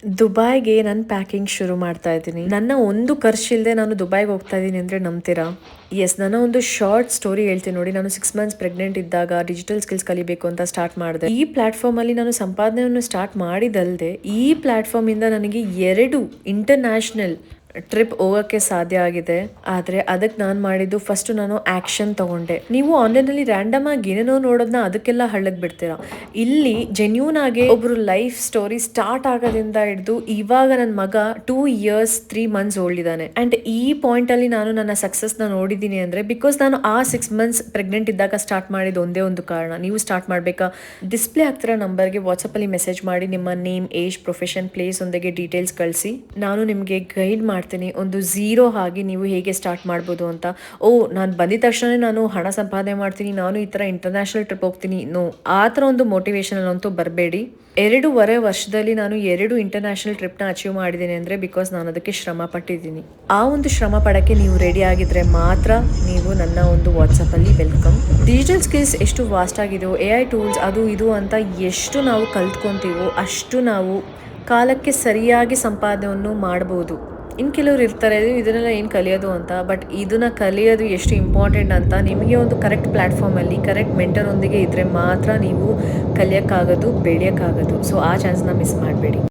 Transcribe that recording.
ದುಬೈಗೆ ನಾನು ಪ್ಯಾಕಿಂಗ್ ಶುರು ಮಾಡ್ತಾ ಇದ್ದೀನಿ. ನನ್ನ ಒಂದು ಖರ್ಚಿಲ್ಲದೆ ನಾನು ದುಬೈಗೆ ಹೋಗ್ತಾ ಇದ್ದೀನಿ ಅಂದರೆ ನಂಬ್ತೀರಾ? ಎಸ್, ನನ್ನ ಒಂದು ಶಾರ್ಟ್ ಸ್ಟೋರಿ ಹೇಳ್ತೀನಿ ನೋಡಿ. ನಾನು 6 ಮಂತ್ಸ್ ಪ್ರೆಗ್ನೆಂಟ್ ಇದ್ದಾಗ ಡಿಜಿಟಲ್ ಸ್ಕಿಲ್ಸ್ ಕಲಿಬೇಕು ಅಂತ ಸ್ಟಾರ್ಟ್ ಮಾಡಿದೆ. ಈ ಪ್ಲಾಟ್ಫಾರ್ಮಲ್ಲಿ ನಾನು ಸಂಪಾದನೆಯನ್ನು ಸ್ಟಾರ್ಟ್ ಮಾಡಿದಲ್ಲದೆ ಈ ಪ್ಲಾಟ್ಫಾರ್ಮಿಂದ ನನಗೆ 2 ಇಂಟರ್ನ್ಯಾಷನಲ್ ಟ್ರಿಪ್ ಹೋಗೋಕ್ಕೆ ಸಾಧ್ಯ ಆಗಿದೆ. ಆದರೆ ಅದಕ್ಕೆ ನಾನು ಮಾಡಿದ್ದು ಫಸ್ಟ್ ನಾನು ಆ್ಯಕ್ಷನ್ ತಗೊಂಡೆ. ನೀವು ಆನ್ಲೈನಲ್ಲಿ ರ್ಯಾಂಡಮ್ ಆಗಿ ಏನೇನೋ ನೋಡೋದನ್ನ ಅದಕ್ಕೆಲ್ಲ ಹಳ್ಳಕ್ಕೆ ಬಿಡ್ತೀರಾ. ಇಲ್ಲಿ ಜೆನ್ಯೂನ್ ಆಗಿ ಒಬ್ರು ಲೈಫ್ ಸ್ಟೋರಿ ಸ್ಟಾರ್ಟ್ ಆಗೋದ್ರಿಂದ ಹಿಡಿದು ಇವಾಗ ನನ್ನ ಮಗ 2 ಇಯರ್ಸ್ 3 ಮಂತ್ಸ್ ಓಲ್ಡ್ ಇದ್ದಾನೆ. ಆ್ಯಂಡ್ ಈ ಪಾಯಿಂಟಲ್ಲಿ ನಾನು ನನ್ನ ಸಕ್ಸಸ್ನ ನೋಡಿದ್ದೀನಿ ಅಂದರೆ ಬಿಕಾಸ್ ನಾನು ಆ 6 ಮಂತ್ಸ್ ಪ್ರೆಗ್ನೆಂಟ್ ಇದ್ದಾಗ ಸ್ಟಾರ್ಟ್ ಮಾಡಿದ ಒಂದೇ ಒಂದು ಕಾರಣ. ನೀವು ಸ್ಟಾರ್ಟ್ ಮಾಡಬೇಕಾ? ಡಿಸ್ಪ್ಲೇ ಆಗ್ತಿರೋ ನಂಬರ್ಗೆ ವಾಟ್ಸಪ್ಪಲ್ಲಿ ಮೆಸೇಜ್ ಮಾಡಿ ನಿಮ್ಮ ನೇಮ್, ಏಜ್, ಪ್ರೊಫೆಷನ್, ಪ್ಲೇಸ್ ಒಂದಿಗೆ ಡೀಟೇಲ್ಸ್ ಕಳಿಸಿ. ನಾನು ನಿಮಗೆ ಗೈಡ್ ಮಾಡ್ತೀನಿ ಒಂದು ಝೀರೋ ಆಗಿ ನೀವು ಹೇಗೆ ಸ್ಟಾರ್ಟ್ ಮಾಡ್ಬೋದು ಅಂತ. ನಾನು ಬಂದಿದ ತಕ್ಷಣ ನಾನು ಹಣ ಸಂಪಾದನೆ ಮಾಡ್ತೀನಿ, ನಾನು ಈ ಥರ ಇಂಟರ್ನ್ಯಾಷನಲ್ ಟ್ರಿಪ್ ಹೋಗ್ತೀನಿ, ನೋ, ಆ ಥರ ಒಂದು ಮೋಟಿವೇಶನ್ ಅಂತೂ ಬರಬೇಡಿ. 2.5 ವರ್ಷದಲ್ಲಿ ನಾನು 2 ಇಂಟರ್ನ್ಯಾಷನಲ್ ಟ್ರಿಪ್ನ ಅಚೀವ್ ಮಾಡಿದ್ದೀನಿ ಅಂದರೆ ಬಿಕಾಸ್ ನಾನು ಅದಕ್ಕೆ ಶ್ರಮ ಪಟ್ಟಿದ್ದೀನಿ. ಆ ಒಂದು ಶ್ರಮ ಪಡೋಕ್ಕೆ ನೀವು ರೆಡಿ ಆಗಿದ್ರೆ ಮಾತ್ರ ನೀವು ನನ್ನ ಒಂದು ವಾಟ್ಸಪ್ಪಲ್ಲಿ ವೆಲ್ಕಮ್. ಡಿಜಿಟಲ್ ಸ್ಕಿಲ್ಸ್ ಎಷ್ಟು ವಾಸ್ಟ್ ಆಗಿದೆಯೋ, AI ಟೂಲ್ಸ್ ಅದು ಇದು ಅಂತ ಎಷ್ಟು ನಾವು ಕಲ್ತ್ಕೊತೀವೋ ಅಷ್ಟು ನಾವು ಕಾಲಕ್ಕೆ ಸರಿಯಾಗಿ ಸಂಪಾದನೆಯನ್ನು ಮಾಡ್ಬೋದು. ಇನ್ನು ಕೆಲವ್ರು ಇರ್ತಾರೆ ಇದನ್ನೆಲ್ಲ ಏನು ಕಲಿಯೋದು ಅಂತ, ಬಟ್ ಇದನ್ನು ಕಲಿಯೋದು ಎಷ್ಟು ಇಂಪಾರ್ಟೆಂಟ್ ಅಂತ ನಿಮಗೆ ಒಂದು ಕರೆಕ್ಟ್ ಪ್ಲ್ಯಾಟ್ಫಾರ್ಮಲ್ಲಿ ಕರೆಕ್ಟ್ ಮೆಂಟರ್ ಒಂದಿಗೆ ಇದ್ದರೆ ಮಾತ್ರ ನೀವು ಕಲಿಯೋಕ್ಕಾಗೋದು, ಬೆಳೆಯೋಕ್ಕಾಗೋದು. ಸೊ ಆ ಚಾನ್ಸ್ನ ಮಿಸ್ ಮಾಡಬೇಡಿ.